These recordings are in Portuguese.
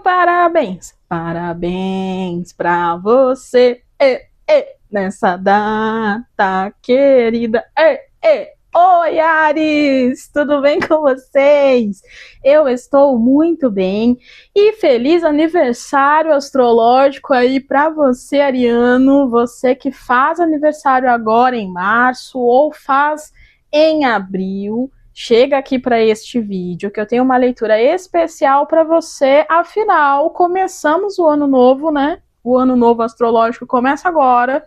parabéns, parabéns pra você, nessa data querida, Oi, Ares, tudo bem com vocês? Eu estou muito bem e feliz aniversário astrológico aí para você, Ariano, você que faz aniversário agora em março ou faz em abril. Chega aqui para este vídeo que eu tenho uma leitura especial para você, afinal, começamos o ano novo, né? O ano novo astrológico começa agora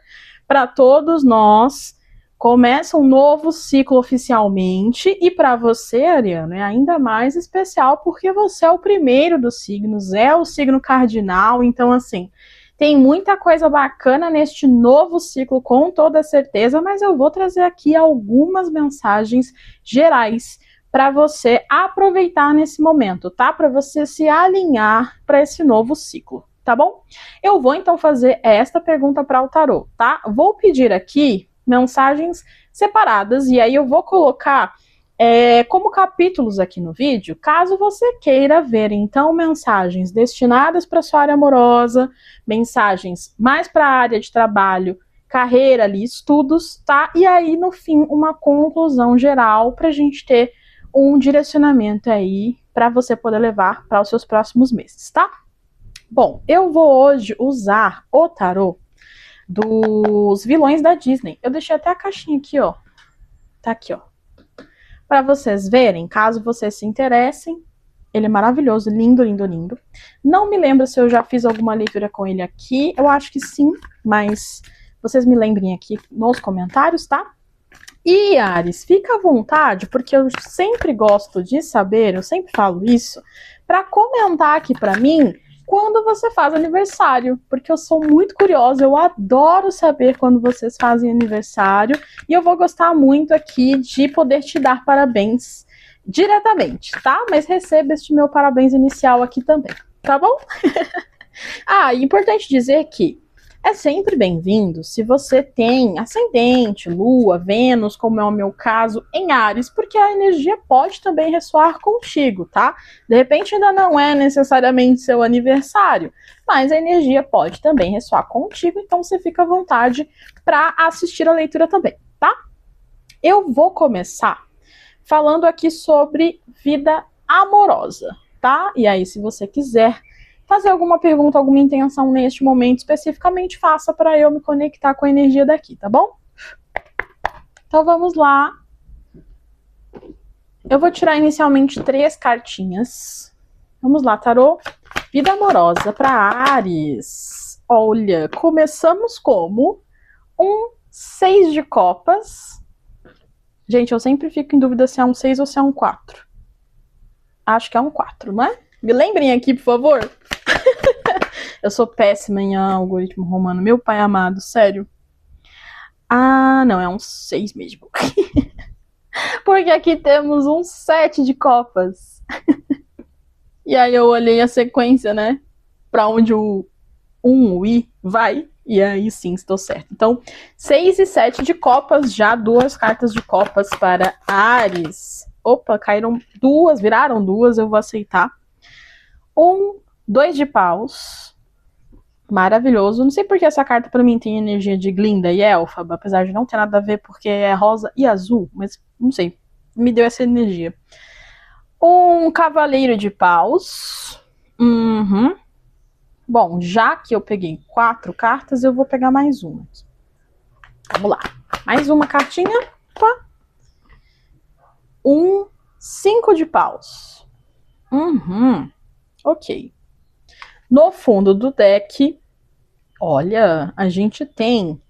para todos nós. Começa um novo ciclo oficialmente e para você, Ariano, é ainda mais especial porque você é o primeiro dos signos, é o signo cardinal, então assim, tem muita coisa bacana neste novo ciclo com toda certeza, mas eu vou trazer aqui algumas mensagens gerais para você aproveitar nesse momento, tá? Para você se alinhar para esse novo ciclo, tá bom? Eu vou então fazer esta pergunta para o tarô, tá? Vou pedir aqui mensagens separadas, e aí eu vou colocar como capítulos aqui no vídeo, caso você queira ver, então, mensagens destinadas para sua área amorosa, mensagens mais para a área de trabalho, carreira ali, estudos, tá? E aí, no fim, uma conclusão geral para a gente ter um direcionamento aí para você poder levar para os seus próximos meses, tá? Bom, eu vou hoje usar o tarô dos vilões da Disney. Eu deixei até a caixinha aqui, ó. Tá aqui, ó. Para vocês verem, caso vocês se interessem. Ele é maravilhoso, lindo, lindo, lindo. Não me lembro se eu já fiz alguma leitura com ele aqui. Eu acho que sim, mas vocês me lembrem aqui nos comentários, tá? E, Ares, fica à vontade, porque eu sempre gosto de saber, eu sempre falo isso, para comentar aqui para mim quando você faz aniversário, porque eu sou muito curiosa, eu adoro saber quando vocês fazem aniversário, e eu vou gostar muito aqui de poder te dar parabéns diretamente, tá? Mas receba este meu parabéns inicial aqui também, tá bom? E importante dizer que é sempre bem-vindo se você tem ascendente, lua, Vênus, como é o meu caso, em Áries, porque a energia pode também ressoar contigo, tá? De repente ainda não é necessariamente seu aniversário, mas a energia pode também ressoar contigo, então você fica à vontade para assistir a leitura também, tá? Eu vou começar falando aqui sobre vida amorosa, tá? E aí, se você quiser fazer alguma pergunta, alguma intenção neste momento especificamente, faça para eu me conectar com a energia daqui, tá bom? Então vamos lá. Eu vou tirar inicialmente 3 cartinhas. Vamos lá, tarô. Vida amorosa para Áries. Olha, começamos como um 6 de copas. Gente, eu sempre fico em dúvida se é um 6 ou se é um 4. Acho que é um 4, não é? Me lembrem aqui, por favor. Eu sou péssima em algoritmo romano. Meu pai amado, sério. Não, é um 6 mesmo. Porque aqui temos um 7 de copas. E aí eu olhei a sequência, né? Pra onde o I vai. E aí sim, estou certo. Então, 6 e 7 de copas, já 2 cartas de copas para Áries. Opa, caíram 2, viraram 2, eu vou aceitar. 2 de paus. Maravilhoso. Não sei porque essa carta pra mim tem energia de Glinda e Elfaba, apesar de não ter nada a ver porque é rosa e azul, mas não sei. Me deu essa energia. Cavaleiro de paus. Bom, já que eu peguei 4 cartas, eu vou pegar mais uma aqui. Vamos lá. Mais uma cartinha. Opa. 5 de paus. Ok. No fundo do deck, olha, a gente tem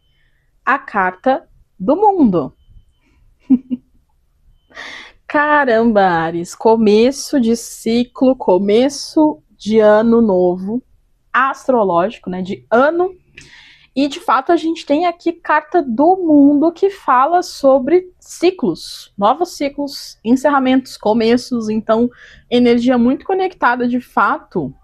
a carta do mundo. Caramba, Áries, começo de ciclo, começo de ano novo, astrológico, né, de ano. E, de fato, a gente tem aqui carta do mundo que fala sobre ciclos, novos ciclos, encerramentos, começos. Então, energia muito conectada, de fato,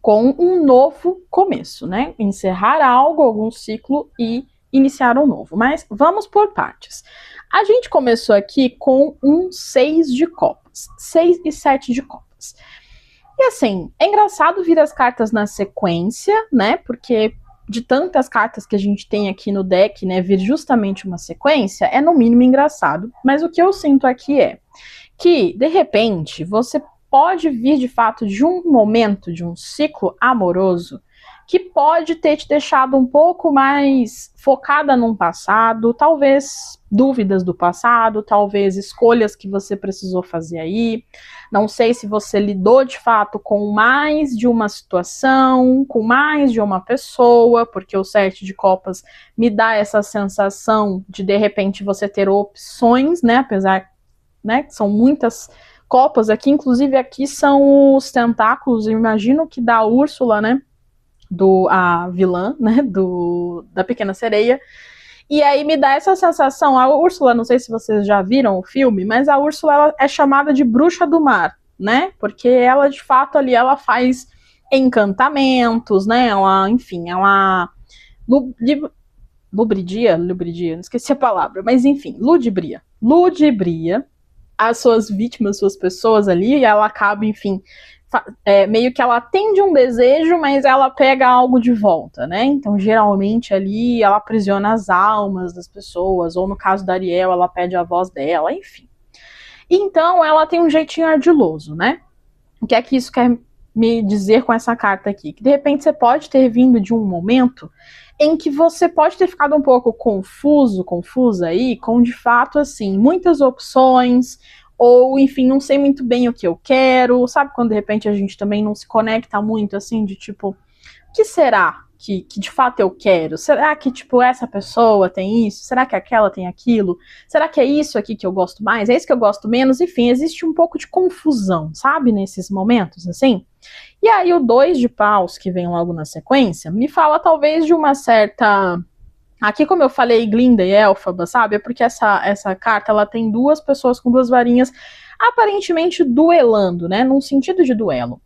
com um novo começo, né? Encerrar algo, algum ciclo e iniciar um novo. Mas vamos por partes. A gente começou aqui com um 6 de copas. 6 e 7 de copas. E assim, é engraçado vir as cartas na sequência, né? Porque de tantas cartas que a gente tem aqui no deck, né, vir justamente uma sequência é no mínimo engraçado. Mas o que eu sinto aqui é que, de repente, você pode vir de fato de um momento, de um ciclo amoroso, que pode ter te deixado um pouco mais focada num passado, talvez dúvidas do passado, talvez escolhas que você precisou fazer aí. Não sei se você lidou de fato com mais de uma situação, com mais de uma pessoa, porque o 7 de copas me dá essa sensação de repente você ter opções, né, apesar, né, que são muitas copas aqui, inclusive aqui são os tentáculos, eu imagino que da Úrsula, né, a vilã, né, da Pequena Sereia. E aí me dá essa sensação, a Úrsula, não sei se vocês já viram o filme, mas a Úrsula ela é chamada de bruxa do mar, né? Porque ela, de fato, ali ela faz encantamentos, né? Ela, enfim, ela lubridia, não esqueci a palavra, mas enfim, ludibria as suas vítimas, suas pessoas ali, e ela acaba, enfim, meio que ela atende um desejo, mas ela pega algo de volta, né? Então, geralmente ali ela aprisiona as almas das pessoas, ou no caso da Ariel, ela pede a voz dela, enfim. Então, ela tem um jeitinho ardiloso, né? O que é que isso quer me dizer com essa carta aqui? Que de repente você pode ter vindo de um momento em que você pode ter ficado um pouco confusa aí, com de fato, assim, muitas opções, ou, enfim, não sei muito bem o que eu quero, sabe quando de repente a gente também não se conecta muito, assim, de tipo, o que será que de fato eu quero? Será que, tipo, essa pessoa tem isso? Será que aquela tem aquilo? Será que é isso aqui que eu gosto mais? É isso que eu gosto menos? Enfim, existe um pouco de confusão, sabe, nesses momentos, assim? E aí o 2 de paus, que vem logo na sequência, me fala talvez de uma certa... Aqui, como eu falei, Glinda e Elphaba, sabe? É porque essa carta, ela tem duas pessoas com duas varinhas aparentemente duelando, né? Num sentido de duelo.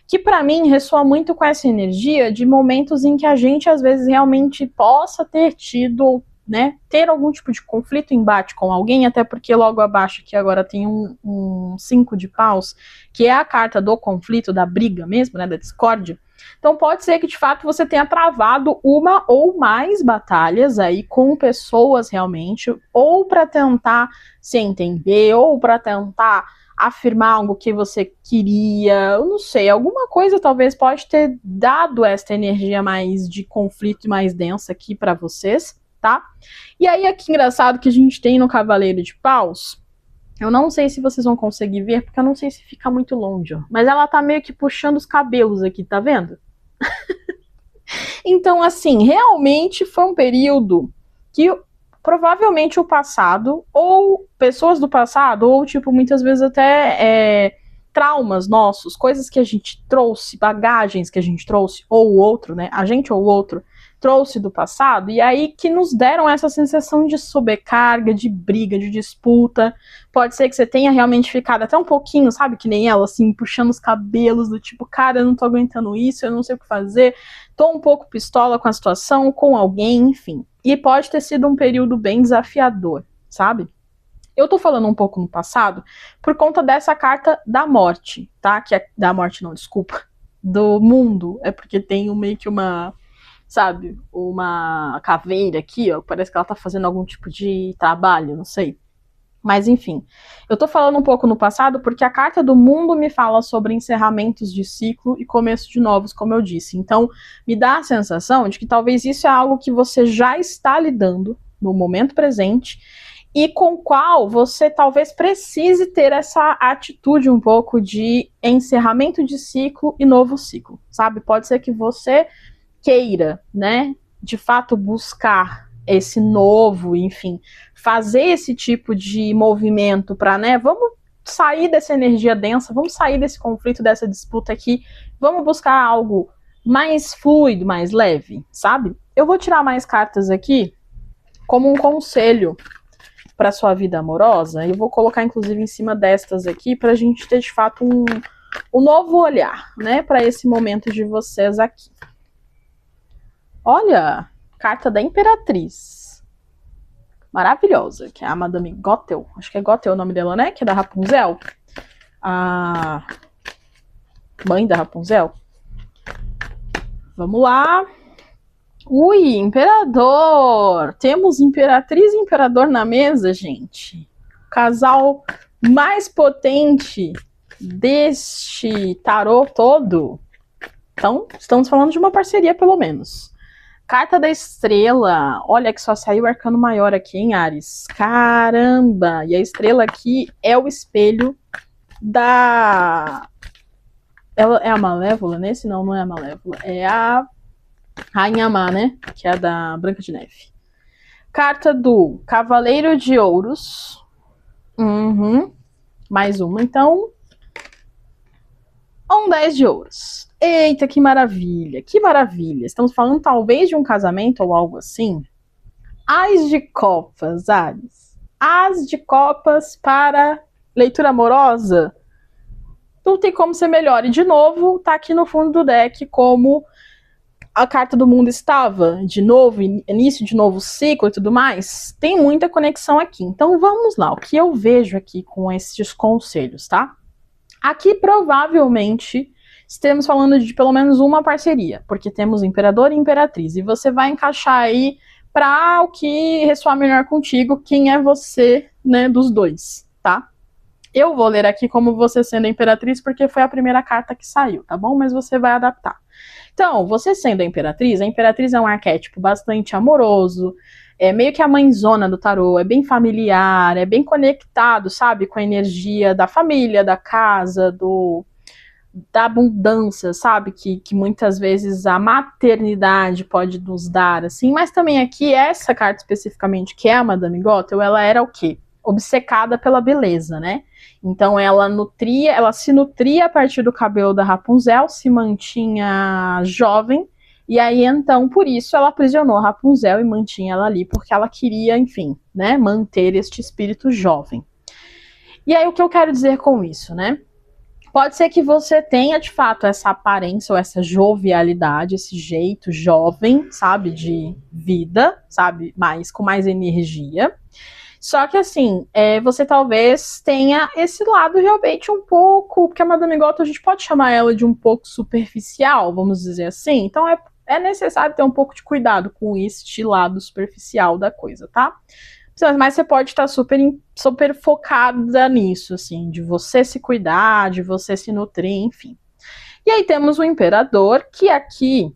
Que para mim ressoa muito com essa energia de momentos em que a gente às vezes realmente possa ter tido, né, ter algum tipo de conflito, embate com alguém, até porque logo abaixo aqui agora tem um 5 de paus, que é a carta do conflito, da briga mesmo, né, da discórdia. Então pode ser que de fato você tenha travado uma ou mais batalhas aí com pessoas realmente, ou para tentar se entender, ou para tentar afirmar algo que você queria, eu não sei, alguma coisa talvez pode ter dado esta energia mais de conflito e mais densa aqui para vocês, tá? E aí aqui engraçado que a gente tem no Cavaleiro de Paus, eu não sei se vocês vão conseguir ver, porque eu não sei se fica muito longe, ó, mas ela tá meio que puxando os cabelos aqui, tá vendo? Então, assim, realmente foi um período que provavelmente o passado, ou pessoas do passado, ou, tipo, muitas vezes até traumas nossos, coisas que a gente trouxe, bagagens que a gente trouxe, ou o outro, né, a gente ou o outro, trouxe do passado, e aí que nos deram essa sensação de sobrecarga, de briga, de disputa. Pode ser que você tenha realmente ficado até um pouquinho, sabe, que nem ela, assim, puxando os cabelos, do tipo, cara, eu não tô aguentando isso, eu não sei o que fazer, tô um pouco pistola com a situação, com alguém, enfim. E pode ter sido um período bem desafiador, sabe? Eu tô falando um pouco no passado por conta dessa carta da morte, tá? Que é da morte não, desculpa. Do mundo. É porque tem meio que uma, sabe, uma caveira aqui, ó. Parece que ela tá fazendo algum tipo de trabalho, não sei. Mas enfim, eu tô falando um pouco no passado porque a carta do mundo me fala sobre encerramentos de ciclo e começo de novos, como eu disse. Então, me dá a sensação de que talvez isso é algo que você já está lidando no momento presente e com o qual você talvez precise ter essa atitude um pouco de encerramento de ciclo e novo ciclo, sabe? Pode ser que você queira, né, de fato buscar esse novo, enfim, fazer esse tipo de movimento para, né, vamos sair dessa energia densa, vamos sair desse conflito, dessa disputa aqui, vamos buscar algo mais fluido, mais leve, sabe? Eu vou tirar mais cartas aqui como um conselho para sua vida amorosa. Eu vou colocar inclusive em cima destas aqui para a gente ter de fato um novo olhar, né, para esse momento de vocês aqui. Olha, carta da Imperatriz. Maravilhosa, que é a Madame Gothel. Acho que é Gothel o nome dela, né? Que é da Rapunzel. Mãe da Rapunzel? Vamos lá. Ui, imperador! Temos imperatriz e imperador na mesa, gente. Casal mais potente deste tarô todo. Então, estamos falando de uma parceria, pelo menos. Carta da estrela. Olha que só saiu o arcano maior aqui, hein, Ares? Caramba! E a estrela aqui é o espelho da... Ela é a Malévola nesse? Não, não é a Malévola. É a Rainha Má, né? Que é a da Branca de Neve. Carta do Cavaleiro de Ouros. Mais uma, então. 10 de ouros. Eita, que maravilha, que maravilha. Estamos falando talvez de um casamento ou algo assim. As de copas, Ares. As de copas para leitura amorosa. Não tem como ser melhor. E de novo, tá aqui no fundo do deck como a carta do mundo estava, de novo, início de novo ciclo e tudo mais. Tem muita conexão aqui. Então vamos lá, o que eu vejo aqui com esses conselhos, tá? Aqui provavelmente estamos falando de pelo menos uma parceria, porque temos imperador e imperatriz, e você vai encaixar aí para o que ressoar melhor contigo, quem é você, né, dos dois, tá? Eu vou ler aqui como você sendo a imperatriz, porque foi a primeira carta que saiu, tá bom? Mas você vai adaptar. Então, você sendo a imperatriz é um arquétipo bastante amoroso, é meio que a mãezona do tarô, é bem familiar, é bem conectado, sabe, com a energia da família, da casa, da abundância, sabe, que muitas vezes a maternidade pode nos dar, assim, mas também aqui, essa carta especificamente, que é a Madame Gothel, ela era o quê? Obcecada pela beleza, né? Então ela se nutria a partir do cabelo da Rapunzel, se mantinha jovem, e aí então por isso ela aprisionou a Rapunzel e mantinha ela ali, porque ela queria, enfim, né, manter este espírito jovem. E aí o que eu quero dizer com isso, né? Pode ser que você tenha de fato essa aparência ou essa jovialidade, esse jeito jovem, sabe, de vida, sabe, com mais energia. Só que assim, você talvez tenha esse lado realmente um pouco, porque a Madame Gothel a gente pode chamar ela de um pouco superficial, vamos dizer assim. Então é necessário ter um pouco de cuidado com este lado superficial da coisa, tá? Mas você pode estar super focada nisso, assim, de você se cuidar, de você se nutrir, enfim. E aí temos o imperador, que aqui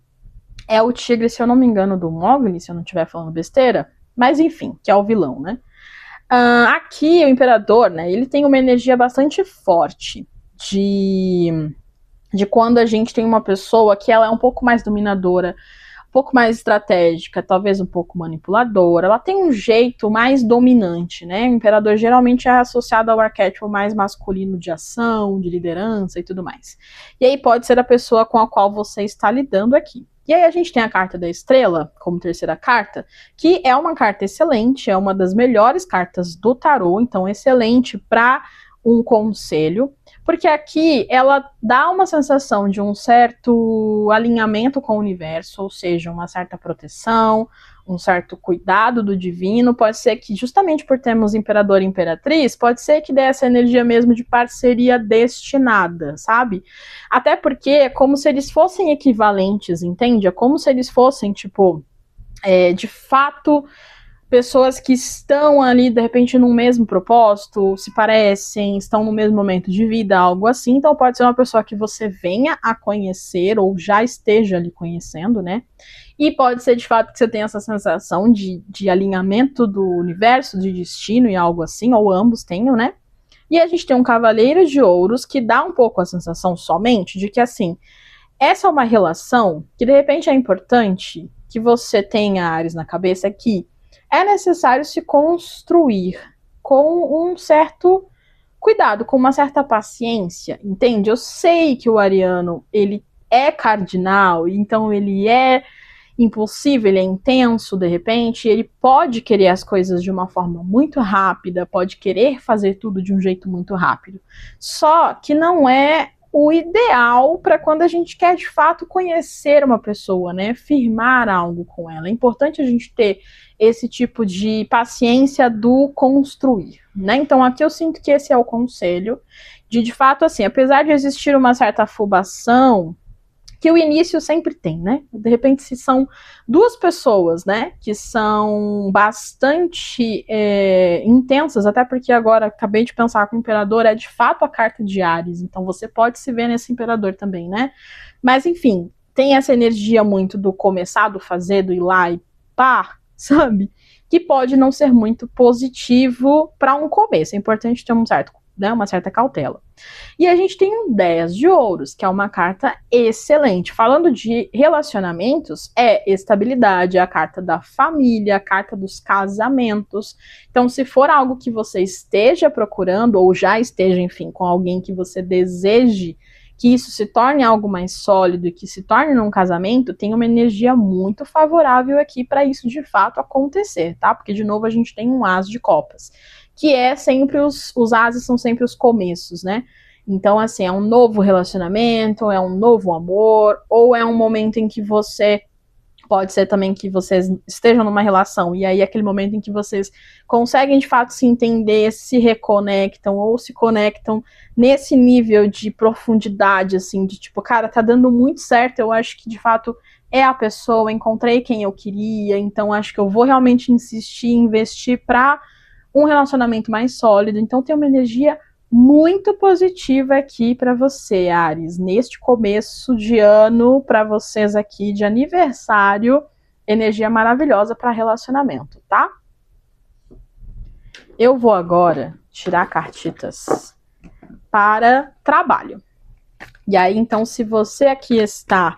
é o tigre, se eu não me engano, do Mowgli, se eu não estiver falando besteira, mas enfim, que é o vilão, né? Aqui o imperador, né, ele tem uma energia bastante forte de quando a gente tem uma pessoa que ela é um pouco mais dominadora, um pouco mais estratégica, talvez um pouco manipuladora, ela tem um jeito mais dominante, né? O imperador geralmente é associado ao arquétipo mais masculino de ação, de liderança e tudo mais. E aí pode ser a pessoa com a qual você está lidando aqui. E aí a gente tem a carta da estrela, como terceira carta, que é uma carta excelente, é uma das melhores cartas do tarô, então excelente para um conselho, porque aqui ela dá uma sensação de um certo alinhamento com o universo, ou seja, uma certa proteção, um certo cuidado do divino. Pode ser que, justamente por termos imperador e imperatriz, pode ser que dê essa energia mesmo de parceria destinada, sabe? Até porque é como se eles fossem equivalentes, entende? É como se eles fossem, tipo, de fato, pessoas que estão ali, de repente, num mesmo propósito, se parecem, estão no mesmo momento de vida, algo assim. Então pode ser uma pessoa que você venha a conhecer ou já esteja ali conhecendo, né? E pode ser, de fato, que você tenha essa sensação de alinhamento do universo, de destino e algo assim, ou ambos tenham, né? E a gente tem um Cavaleiro de Ouros que dá um pouco a sensação somente de que, assim, essa é uma relação que, de repente, é importante que você tenha, Ares, na cabeça que é necessário se construir com um certo cuidado, com uma certa paciência, entende? Eu sei que o ariano, ele é cardinal, então ele é impulsivo, ele é intenso, de repente, ele pode querer as coisas de uma forma muito rápida, pode querer fazer tudo de um jeito muito rápido. Só que não é o ideal para quando a gente quer de fato conhecer uma pessoa, né? Firmar algo com ela. É importante a gente ter esse tipo de paciência do construir, né? Então aqui eu sinto que esse é o conselho de fato, assim, apesar de existir uma certa afobação, que o início sempre tem, né? De repente, se são duas pessoas, né, que são bastante intensas, até porque agora acabei de pensar que o imperador é de fato a carta de Áries, então você pode se ver nesse imperador também, né? Mas enfim, tem essa energia muito do começar, do fazer, do ir lá e pá, sabe? Que pode não ser muito positivo para um começo. É importante ter uma certa cautela. E a gente tem um 10 de ouros, que é uma carta excelente. Falando de relacionamentos, é estabilidade, é a carta da família, a carta dos casamentos. Então, se for algo que você esteja procurando, ou já esteja, enfim, com alguém que você deseje que isso se torne algo mais sólido e que se torne num casamento, tem uma energia muito favorável aqui para isso de fato acontecer, tá? Porque, de novo, a gente tem um as de copas, que é sempre os ases são sempre os começos, né? Então, assim, é um novo relacionamento, é um novo amor, ou é um momento em que você... Pode ser também que vocês estejam numa relação, e aí aquele momento em que vocês conseguem de fato se entender, se reconectam, ou se conectam nesse nível de profundidade, assim, de tipo, cara, tá dando muito certo, eu acho que de fato é a pessoa, encontrei quem eu queria, então acho que eu vou realmente insistir, investir pra um relacionamento mais sólido. Então tem uma energia muito positiva aqui para você, Áries, neste começo de ano, para vocês aqui de aniversário, energia maravilhosa para relacionamento, tá? Eu vou agora tirar cartitas para trabalho. E aí, então, se você aqui está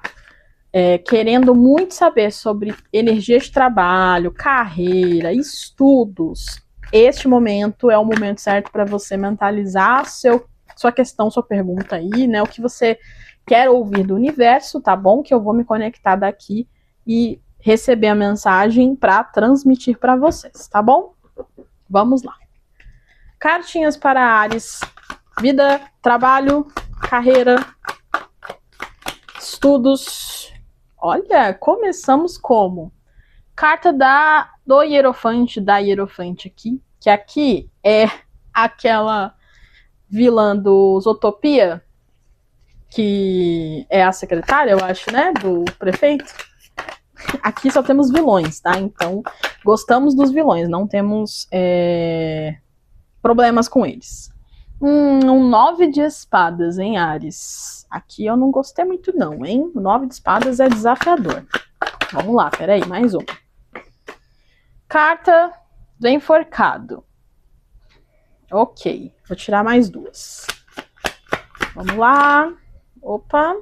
querendo muito saber sobre energia de trabalho, carreira, estudos, este momento é o momento certo para você mentalizar sua questão, sua pergunta aí, né? O que você quer ouvir do universo, tá bom? Que eu vou me conectar daqui e receber a mensagem para transmitir para vocês, tá bom? Vamos lá. Cartinhas para Áries. Vida, trabalho, carreira, estudos. Olha, começamos como? Carta do Hierofante, da Hierofante aqui, que aqui é aquela vilã do Zootopia, que é a secretária, eu acho, né, do prefeito. Aqui só temos vilões, tá? Então, gostamos dos vilões, não temos problemas com eles. Um 9 de espadas, hein, Áries? Aqui eu não gostei muito não, hein? O 9 de espadas é desafiador. Vamos lá, peraí, mais uma. Carta do enforcado. Ok, vou tirar mais duas. Vamos lá. Opa.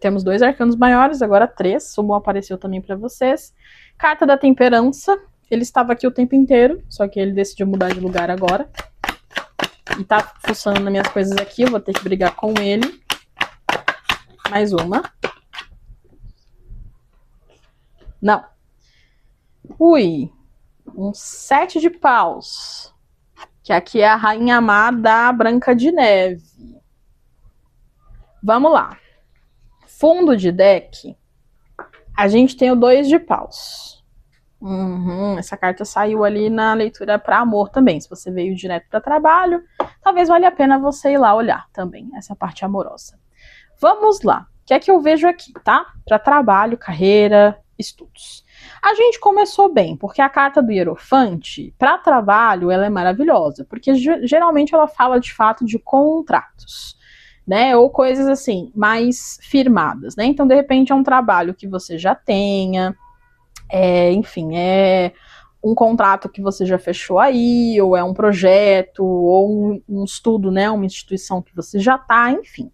Temos 2 arcanos maiores, agora 3. O bom apareceu também para vocês. Carta da temperança. Ele estava aqui o tempo inteiro, só que ele decidiu mudar de lugar agora. E tá fuçando nas minhas coisas aqui, eu vou ter que brigar com ele. Mais uma. Não. Ui, um 7 de paus, que aqui é a Rainha Má da Branca de Neve. Vamos lá. Fundo de deck, a gente tem o 2 de paus. Essa carta saiu ali na leitura para amor também. Se você veio direto para trabalho, talvez valha a pena você ir lá olhar também, essa parte amorosa. Vamos lá. O que é que eu vejo aqui, tá? Para trabalho, carreira, estudos. A gente começou bem, porque a carta do Hierofante, para trabalho, ela é maravilhosa, porque geralmente ela fala de fato de contratos, né, ou coisas assim, mais firmadas, né, então de repente é um trabalho que você já tenha, enfim, é um contrato que você já fechou aí, ou é um projeto, ou um estudo, né, uma instituição que você já tá, enfim.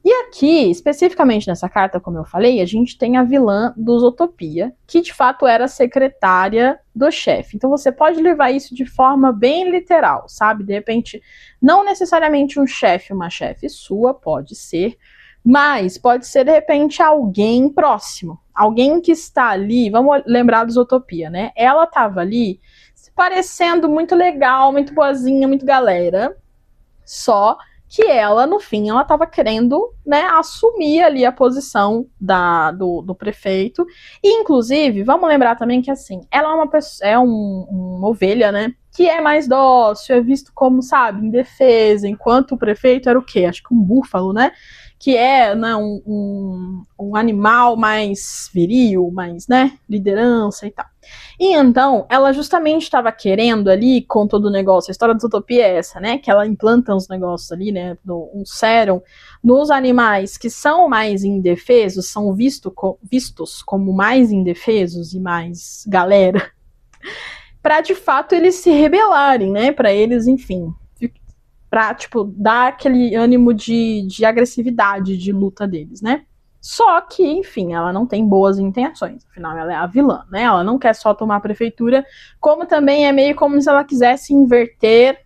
E aqui, especificamente nessa carta, como eu falei, a gente tem a vilã do Zootopia, que de fato era a secretária do chefe. Então você pode levar isso de forma bem literal, sabe? De repente, não necessariamente um chefe, uma chefe sua, pode ser, mas pode ser de repente alguém próximo, alguém que está ali, vamos lembrar do Zootopia, né? Ela estava ali se parecendo muito legal, muito boazinha, muito galera, só que ela, no fim, ela estava querendo, né, assumir ali a posição do prefeito. E, inclusive, vamos lembrar também que, assim, ela é uma pessoa, uma ovelha, né, que é mais dócil, é visto como, sabe, indefesa, enquanto o prefeito era o quê? Acho que um búfalo, né, que é, né, um animal mais viril, mais, né, liderança e tal. E então, ela justamente estava querendo ali, com todo o negócio, a história da Zootopia é essa, né, que ela implanta uns negócios ali, né, um sérum, nos animais que são mais indefesos, são vistos como mais indefesos e mais galera, para de fato eles se rebelarem, né, para eles, enfim, pra, tipo, dar aquele ânimo de agressividade, de luta deles, né? Só que, enfim, ela não tem boas intenções, afinal ela é a vilã, né? Ela não quer só tomar a prefeitura, como também é meio como se ela quisesse inverter,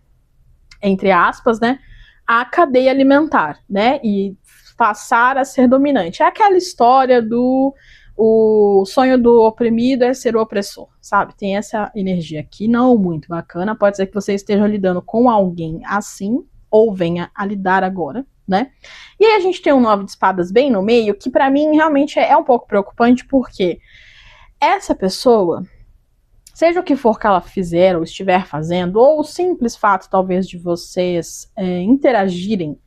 entre aspas, né, a cadeia alimentar, né? E passar a ser dominante. É aquela história do o sonho do oprimido é ser o opressor, sabe? Tem essa energia aqui, não muito bacana. Pode ser que você esteja lidando com alguém assim, ou venha a lidar agora, né? E aí a gente tem um 9 de espadas bem no meio, que pra mim realmente é um pouco preocupante, porque essa pessoa, seja o que for que ela fizer ou estiver fazendo, ou o simples fato, talvez, de vocês interagirem,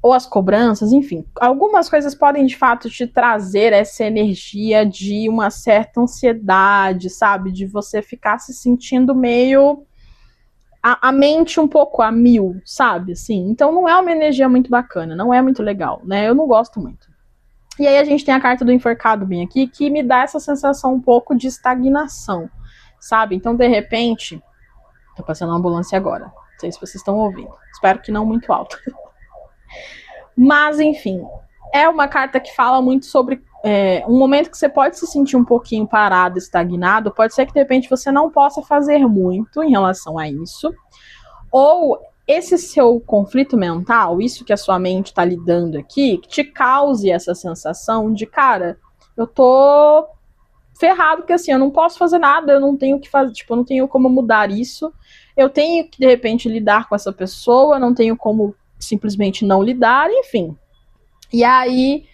ou as cobranças, enfim, algumas coisas podem de fato te trazer essa energia de uma certa ansiedade, sabe? De você ficar se sentindo meio a mente um pouco a mil, sabe? Assim, então não é uma energia muito bacana, não é muito legal, né? Eu não gosto muito. E aí a gente tem a carta do enforcado bem aqui, que me dá essa sensação um pouco de estagnação, sabe? Então, de repente, tô passando uma ambulância agora, não sei se vocês estão ouvindo, espero que não muito alto. Mas, enfim, é uma carta que fala muito sobre um momento que você pode se sentir um pouquinho parado, estagnado. Pode ser que, de repente, você não possa fazer muito em relação a isso. Ou esse seu conflito mental, isso que a sua mente está lidando aqui, que te cause essa sensação de, cara, eu tô ferrado, porque assim, eu não posso fazer nada, eu não tenho o que fazer, tipo, eu não tenho como mudar isso. Eu tenho que, de repente, lidar com essa pessoa, não tenho como simplesmente não lidar, enfim. E aí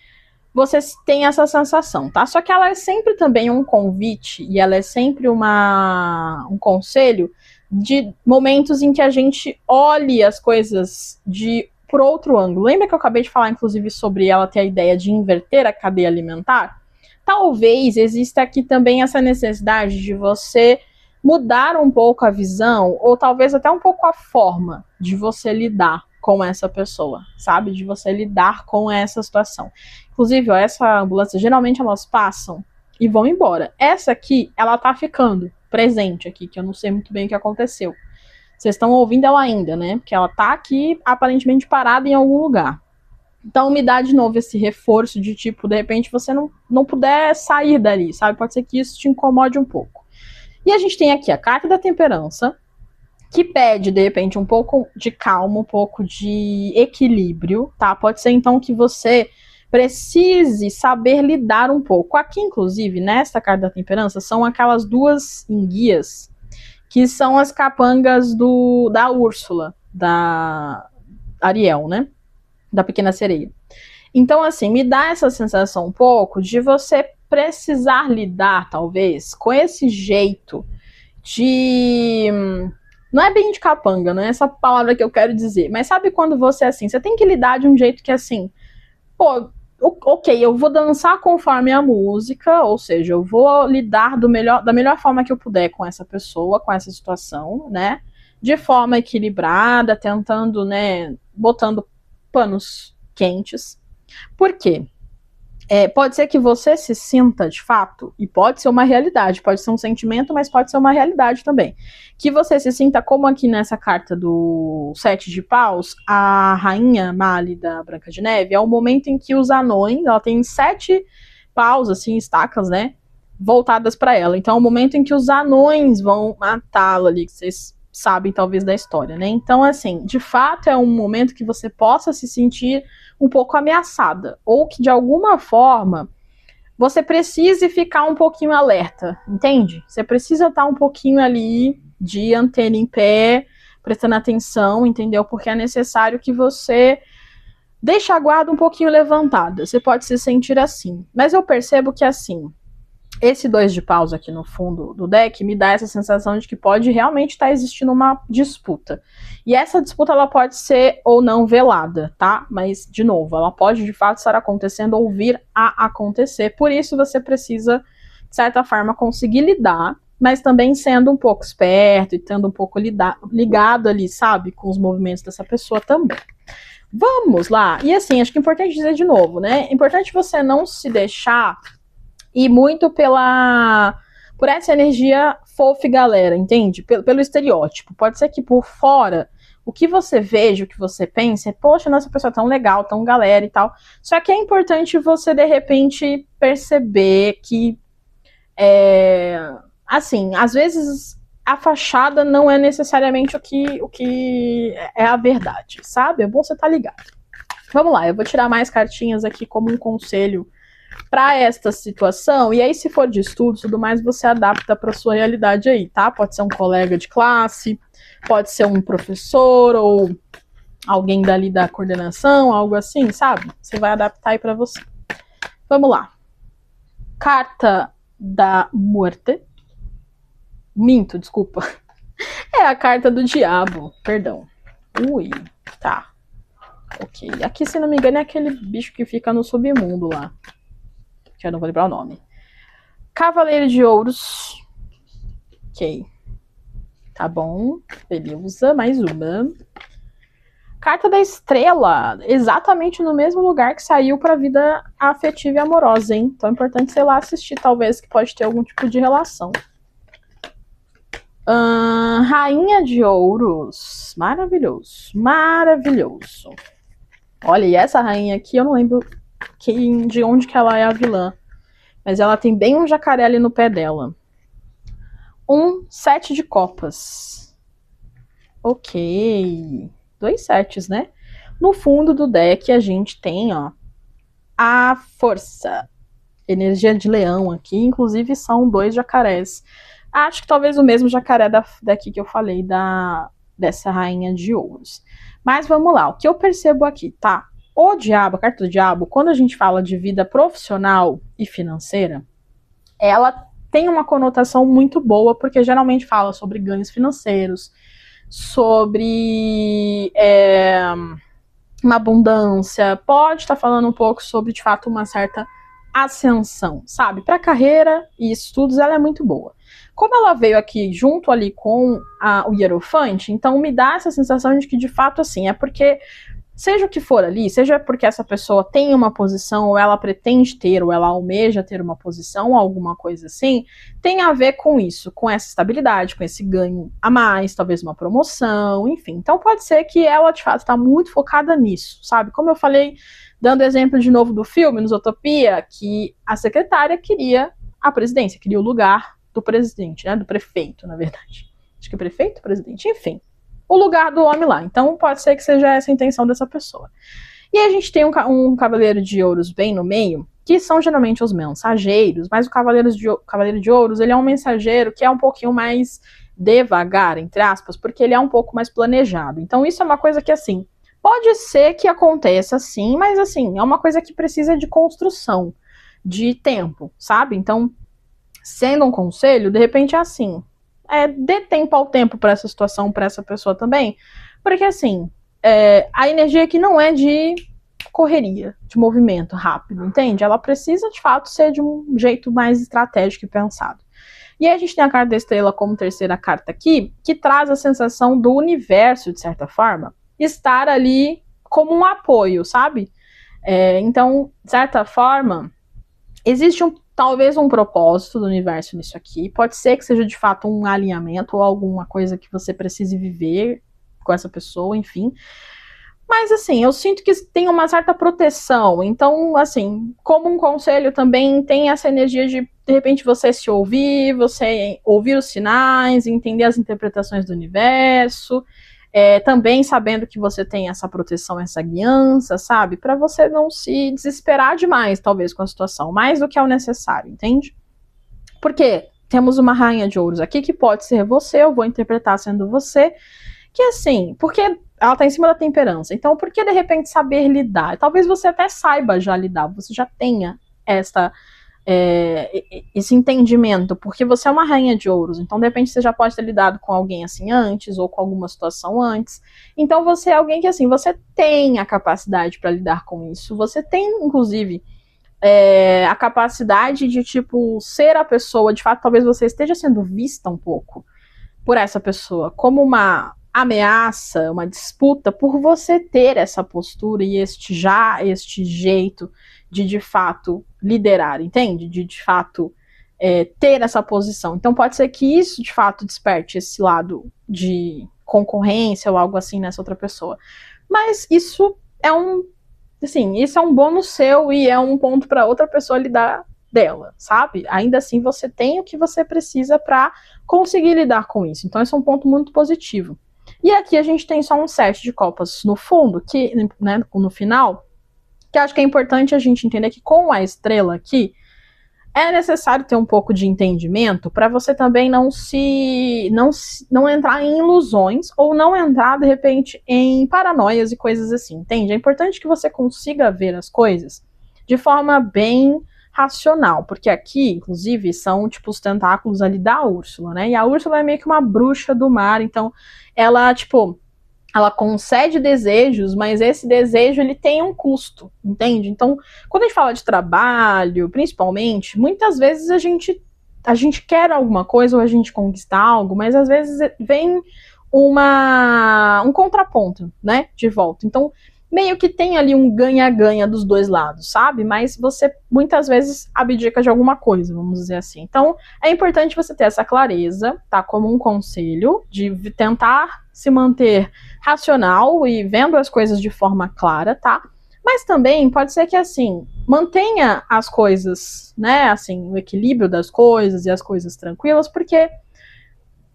você tem essa sensação, tá? Só que ela é sempre também um convite e ela é sempre um conselho de momentos em que a gente olhe as coisas por outro ângulo. Lembra que eu acabei de falar, inclusive, sobre ela ter a ideia de inverter a cadeia alimentar? Talvez exista aqui também essa necessidade de você mudar um pouco a visão, ou talvez até um pouco a forma de você lidar com essa pessoa, sabe? De você lidar com essa situação. Inclusive, ó, essa ambulância, geralmente elas passam e vão embora. Essa aqui, ela tá ficando presente aqui, que eu não sei muito bem o que aconteceu. Vocês estão ouvindo ela ainda, né? Porque ela tá aqui, aparentemente parada em algum lugar. Então, me dá de novo esse reforço de tipo, de repente você não puder sair dali, sabe? Pode ser que isso te incomode um pouco. E a gente tem aqui a carta da temperança, que pede, de repente, um pouco de calma, um pouco de equilíbrio, tá? Pode ser, então, que você precise saber lidar um pouco. Aqui, inclusive, nesta carta da temperança, são aquelas duas enguias, que são as capangas da Úrsula, da Ariel, né? Da Pequena Sereia. Então, assim, me dá essa sensação um pouco de você precisar lidar, talvez, com esse jeito de... Não é bem de capanga, não é essa palavra que eu quero dizer, mas sabe quando você, assim, você tem que lidar de um jeito que, assim, pô, ok, eu vou dançar conforme a música, ou seja, eu vou lidar da melhor forma que eu puder com essa pessoa, com essa situação, né, de forma equilibrada, tentando, né, botando panos quentes. Por quê? Pode ser que você se sinta de fato, e pode ser uma realidade, pode ser um sentimento, mas pode ser uma realidade também, que você se sinta como aqui nessa carta do 7 de paus, a rainha Mali da Branca de Neve, é o momento em que os anões, ela tem 7 paus, assim, estacas, né, voltadas para ela, então é o momento em que os anões vão matá-la ali, que vocês sabem talvez da história, né, então assim, de fato é um momento que você possa se sentir um pouco ameaçada, ou que de alguma forma você precise ficar um pouquinho alerta, entende? Você precisa estar um pouquinho ali de antena em pé prestando atenção, entendeu? Porque é necessário que você deixe a guarda um pouquinho levantada. Você pode se sentir assim. Mas eu percebo que, assim, esse 2 de paus aqui no fundo do deck me dá essa sensação de que pode realmente estar existindo uma disputa. E essa disputa, ela pode ser ou não velada, tá? Mas, de novo, ela pode de fato estar acontecendo ou vir a acontecer. Por isso você precisa, de certa forma, conseguir lidar, mas também sendo um pouco esperto e tendo um pouco ligado ali, sabe? Com os movimentos dessa pessoa também. Vamos lá. E assim, acho que é importante dizer de novo, né? É importante você não se deixar ir muito por essa energia fofa e galera, entende? Pelo estereótipo. Pode ser que por fora, o que você veja, o que você pense, é, poxa, nossa pessoa é tão legal, tão galera e tal. Só que é importante você, de repente, perceber que, assim, às vezes a fachada não é necessariamente o que é a verdade, sabe? É bom você estar ligado. Vamos lá, eu vou tirar mais cartinhas aqui como um conselho para esta situação, e aí se for de estudo, tudo mais, você adapta para sua realidade aí, tá? Pode ser um colega de classe, pode ser um professor ou alguém dali da coordenação, algo assim, sabe? Você vai adaptar aí para você. Vamos lá. Carta da Muerte. Minto, desculpa. É a carta do diabo, perdão. Ui, tá. Ok. Aqui, se não me engano, é aquele bicho que fica no submundo lá. Que eu não vou lembrar o nome. Cavaleiro de Ouros. Ok. Tá bom. Beleza, mais uma. Carta da Estrela. Exatamente no mesmo lugar que saiu pra vida afetiva e amorosa, hein? Então é importante, sei lá, assistir, talvez, que pode ter algum tipo de relação. Rainha de Ouros. Maravilhoso. Maravilhoso. Olha, e essa rainha aqui, eu não lembro de onde que ela é a vilã. Mas ela tem bem um jacaré ali no pé dela. 7 de copas. Ok. 2 sets, né? No fundo do deck a gente tem, ó, a força. Energia de leão aqui. Inclusive são 2 jacarés. Acho que talvez o mesmo jacaré daqui que eu falei, dessa rainha de ouros. Mas vamos lá. O que eu percebo aqui, tá? O diabo, a carta do diabo, quando a gente fala de vida profissional e financeira, ela tem uma conotação muito boa, porque geralmente fala sobre ganhos financeiros, sobre uma abundância, pode estar falando um pouco sobre, de fato, uma certa ascensão, sabe? Para carreira e estudos, ela é muito boa. Como ela veio aqui junto ali com o Hierofante, então me dá essa sensação de que, de fato, assim, é porque seja o que for ali, seja porque essa pessoa tem uma posição, ou ela pretende ter, ou ela almeja ter uma posição, alguma coisa assim, tem a ver com isso, com essa estabilidade, com esse ganho a mais, talvez uma promoção, enfim. Então pode ser que ela, de fato, está muito focada nisso, sabe? Como eu falei, dando exemplo de novo do filme, no Zootopia, que a secretária queria a presidência, queria o lugar do presidente, né? Do prefeito, na verdade. Acho que é prefeito, presidente, enfim. O lugar do homem lá. Então pode ser que seja essa a intenção dessa pessoa. E a gente tem um cavaleiro de ouros bem no meio, que são geralmente os mensageiros, mas o cavaleiro de ouros, ele é um mensageiro que é um pouquinho mais devagar, entre aspas, porque ele é um pouco mais planejado. Então isso é uma coisa que, assim, pode ser que aconteça sim, mas assim, é uma coisa que precisa de construção, de tempo, sabe? Então, sendo um conselho, de repente é assim, dê tempo ao tempo para essa situação, para essa pessoa também, porque assim, a energia aqui não é de correria, de movimento rápido, entende? Ela precisa, de fato, ser de um jeito mais estratégico e pensado. E aí a gente tem a carta da estrela como terceira carta aqui, que traz a sensação do universo, de certa forma, estar ali como um apoio, sabe? Então, de certa forma, existe talvez um propósito do universo nisso aqui. Pode ser que seja de fato um alinhamento ou alguma coisa que você precise viver com essa pessoa, enfim. Mas assim, eu sinto que tem uma certa proteção. Então, assim, como um conselho também tem essa energia de repente você se ouvir, você ouvir os sinais, entender as interpretações do universo. Também sabendo que você tem essa proteção, essa guiança, sabe? Para você não se desesperar demais, talvez, com a situação, mais do que é o necessário, entende? Porque temos uma rainha de ouros aqui, que pode ser você, eu vou interpretar sendo você, que assim, porque ela tá em cima da temperança, então por que de repente saber lidar? Talvez você até saiba já lidar, você já tenha esse entendimento, porque você é uma rainha de ouros, então de repente você já pode ter lidado com alguém assim antes, ou com alguma situação antes, então você é alguém que assim, você tem a capacidade para lidar com isso, você tem inclusive a capacidade de tipo, ser a pessoa, de fato talvez você esteja sendo vista um pouco por essa pessoa como uma ameaça, uma disputa, por você ter essa postura e este jeito de fato liderar, entende? De fato ter essa posição. Então pode ser que isso de fato desperte esse lado de concorrência ou algo assim nessa outra pessoa. Mas isso é isso é um bônus seu e é um ponto para outra pessoa lidar dela, sabe? Ainda assim você tem o que você precisa para conseguir lidar com isso. Então esse é um ponto muito positivo. E aqui a gente tem só um 7 de copas no fundo, que, né, no final, que acho que é importante a gente entender que com a estrela aqui, é necessário ter um pouco de entendimento para você também não entrar em ilusões ou não entrar, de repente, em paranoias e coisas assim, entende? É importante que você consiga ver as coisas de forma bem racional, porque aqui, inclusive, são tipo os tentáculos ali da Úrsula, né? E a Úrsula é meio que uma bruxa do mar, então ela, tipo, ela concede desejos, mas esse desejo ele tem um custo, entende? Então, quando a gente fala de trabalho, principalmente, muitas vezes a gente quer alguma coisa ou a gente conquista algo, mas às vezes vem um contraponto, né, de volta. Então, meio que tem ali um ganha-ganha dos dois lados, sabe? Mas você muitas vezes abdica de alguma coisa, vamos dizer assim. Então, é importante você ter essa clareza, tá? Como um conselho de tentar se manter racional e vendo as coisas de forma clara, tá? Mas também pode ser que, assim, mantenha as coisas, né? Assim, o equilíbrio das coisas e as coisas tranquilas, porque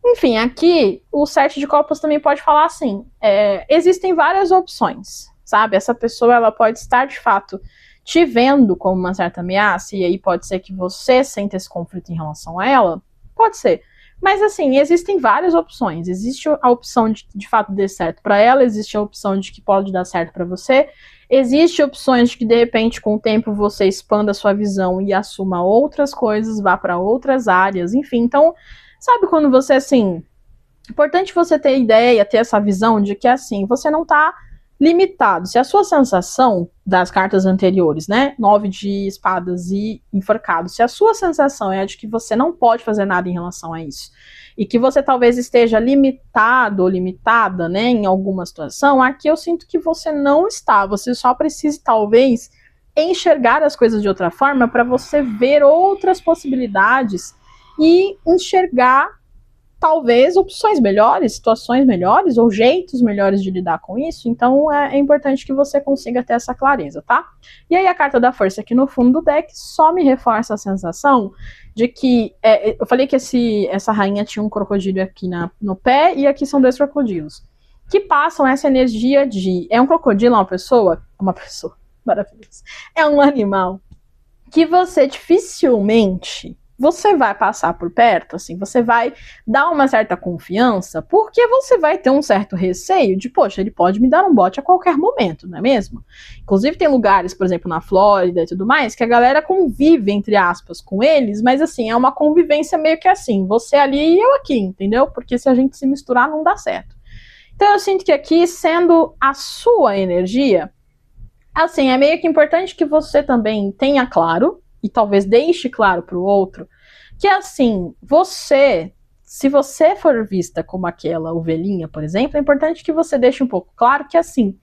enfim, aqui o 7 de copas também pode falar assim, existem várias opções, sabe? Essa pessoa ela pode estar de fato te vendo como uma certa ameaça e aí pode ser que você sinta esse conflito em relação a ela, pode ser. Mas assim, existem várias opções. Existe a opção de fato dar certo para ela, existe a opção de que pode dar certo para você, existe opções de que de repente com o tempo você expanda a sua visão e assuma outras coisas, vá para outras áreas, enfim. Então, sabe quando você assim, importante você ter ideia, ter essa visão de que assim, você não tá limitado. Se a sua sensação das cartas anteriores, né, 9 de espadas e enforcado, se a sua sensação é a de que você não pode fazer nada em relação a isso, e que você talvez esteja limitado ou limitada, né, em alguma situação, aqui eu sinto que você não está, você só precisa talvez enxergar as coisas de outra forma para você ver outras possibilidades e enxergar talvez opções melhores, situações melhores ou jeitos melhores de lidar com isso. Então é importante que você consiga ter essa clareza, tá? E aí a carta da força aqui no fundo do deck só me reforça a sensação de que eu falei que essa rainha tinha um crocodilo aqui no pé e aqui são 2 crocodilos que passam essa energia de é um crocodilo, uma pessoa maravilhoso, é um animal que você dificilmente você vai passar por perto, assim, você vai dar uma certa confiança, porque você vai ter um certo receio de, poxa, ele pode me dar um bote a qualquer momento, não é mesmo? Inclusive tem lugares, por exemplo, na Flórida e tudo mais, que a galera convive, entre aspas, com eles, mas assim, é uma convivência meio que assim, você ali e eu aqui, entendeu? Porque se a gente se misturar, não dá certo. Então eu sinto que aqui, sendo a sua energia, assim, é meio que importante que você também tenha claro, e talvez deixe claro para o outro, que assim, se você for vista como aquela ovelhinha, por exemplo, é importante que você deixe um pouco claro que assim,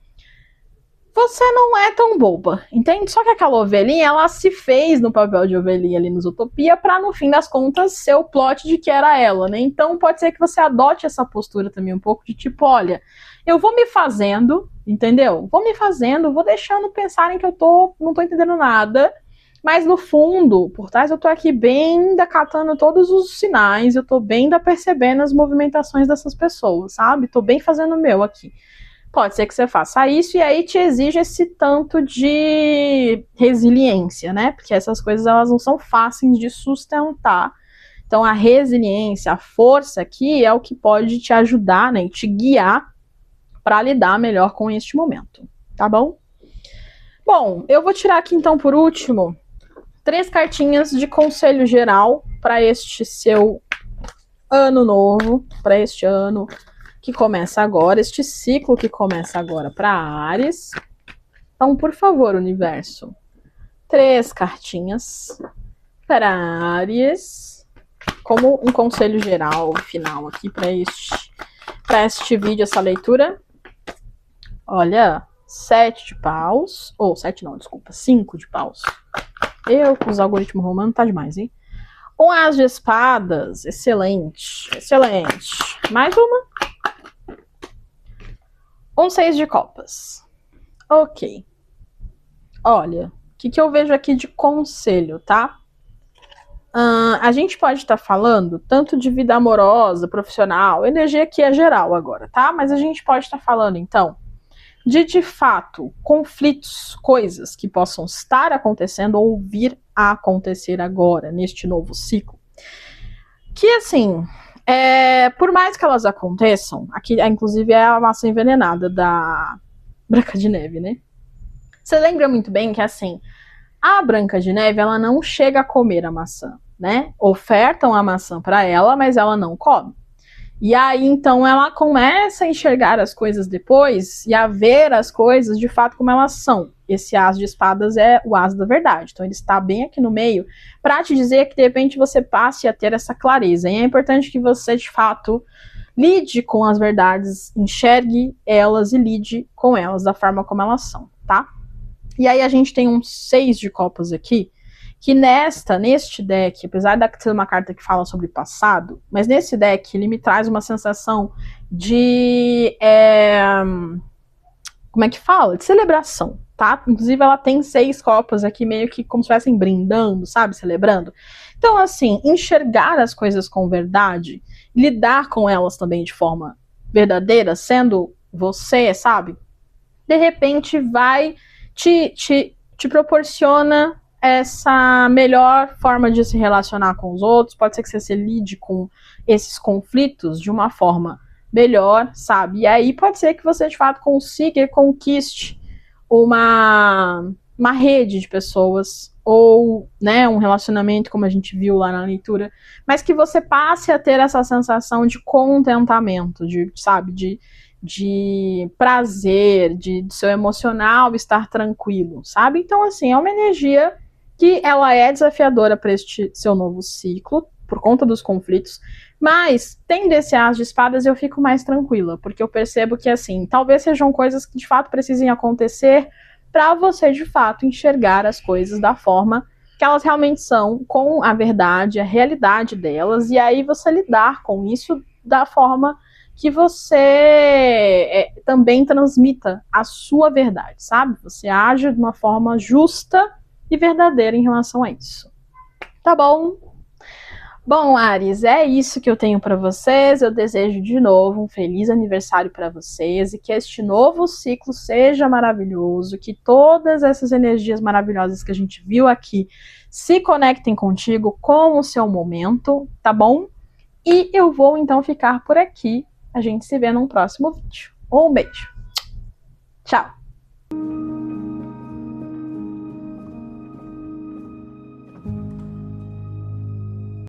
você não é tão boba, entende? Só que aquela ovelhinha, ela se fez no papel de ovelhinha ali nos Utopia para no fim das contas ser o plot de que era ela, né? Então pode ser que você adote essa postura também um pouco de tipo, olha, eu vou me fazendo, entendeu? Vou me fazendo, vou deixando pensarem que não tô entendendo nada, mas no fundo, por trás, eu tô aqui bem catando todos os sinais, eu tô bem percebendo as movimentações dessas pessoas, sabe? Tô bem fazendo o meu aqui. Pode ser que você faça isso e aí te exige esse tanto de resiliência, né? Porque essas coisas, elas não são fáceis de sustentar. Então, a resiliência, a força aqui é o que pode te ajudar, né? E te guiar para lidar melhor com este momento, tá bom? Bom, eu vou tirar aqui então por último 3 cartinhas de conselho geral para este seu ano novo, para este ano que começa agora, este ciclo que começa agora para Áries. Então, por favor, universo, 3 cartinhas para Áries, como um conselho geral final aqui para este vídeo, essa leitura. Olha, 7 de paus, ou 7 não, desculpa, 5 de paus. Eu com os algoritmos romanos tá demais, hein? Um as de espadas, excelente, excelente. Mais uma. Um 6 de copas. Ok. Olha, o que eu vejo aqui de conselho, tá? A gente pode estar falando tanto de vida amorosa, profissional, energia que é geral agora, tá? Mas a gente pode estar falando, então, de fato, conflitos, coisas que possam estar acontecendo ou vir a acontecer agora, neste novo ciclo. Que, assim, por mais que elas aconteçam, aqui, inclusive, é a maçã envenenada da Branca de Neve, né? Você lembra muito bem que, assim, a Branca de Neve, ela não chega a comer a maçã, né? Ofertam a maçã para ela, mas ela não come. E aí, então, ela começa a enxergar as coisas depois e a ver as coisas de fato como elas são. Esse as de espadas é o as da verdade. Então, ele está bem aqui no meio para te dizer que, de repente, você passe a ter essa clareza. E é importante que você, de fato, lide com as verdades, enxergue elas e lide com elas da forma como elas são, tá? E aí, a gente tem um 6 de copas aqui, que neste deck, apesar de ser uma carta que fala sobre passado, mas nesse deck ele me traz uma sensação de... como é que fala? De celebração, tá? Inclusive ela tem 6 copas aqui, meio que como se estivessem brindando, sabe? Celebrando. Então, assim, enxergar as coisas com verdade, lidar com elas também de forma verdadeira, sendo você, sabe? De repente vai te proporciona essa melhor forma de se relacionar com os outros. Pode ser que você se lide com esses conflitos de uma forma melhor, sabe? E aí pode ser que você, de fato, consiga e conquiste uma rede de pessoas ou, né, um relacionamento, como a gente viu lá na leitura, mas que você passe a ter essa sensação de contentamento, sabe, de prazer, de seu emocional estar tranquilo, sabe? Então, assim, é uma energia que ela é desafiadora para este seu novo ciclo, por conta dos conflitos, mas tendo esse as de espadas eu fico mais tranquila, porque eu percebo que, assim, talvez sejam coisas que de fato precisem acontecer para você, de fato, enxergar as coisas da forma que elas realmente são, com a verdade, a realidade delas, e aí você lidar com isso da forma que você também transmita a sua verdade, sabe? Você age de uma forma justa e verdadeira em relação a isso. Tá bom? Bom, Áries, é isso que eu tenho para vocês. Eu desejo de novo um feliz aniversário para vocês e que este novo ciclo seja maravilhoso, que todas essas energias maravilhosas que a gente viu aqui se conectem contigo com o seu momento, tá bom? E eu vou então ficar por aqui. A gente se vê num próximo vídeo. Um beijo. Tchau!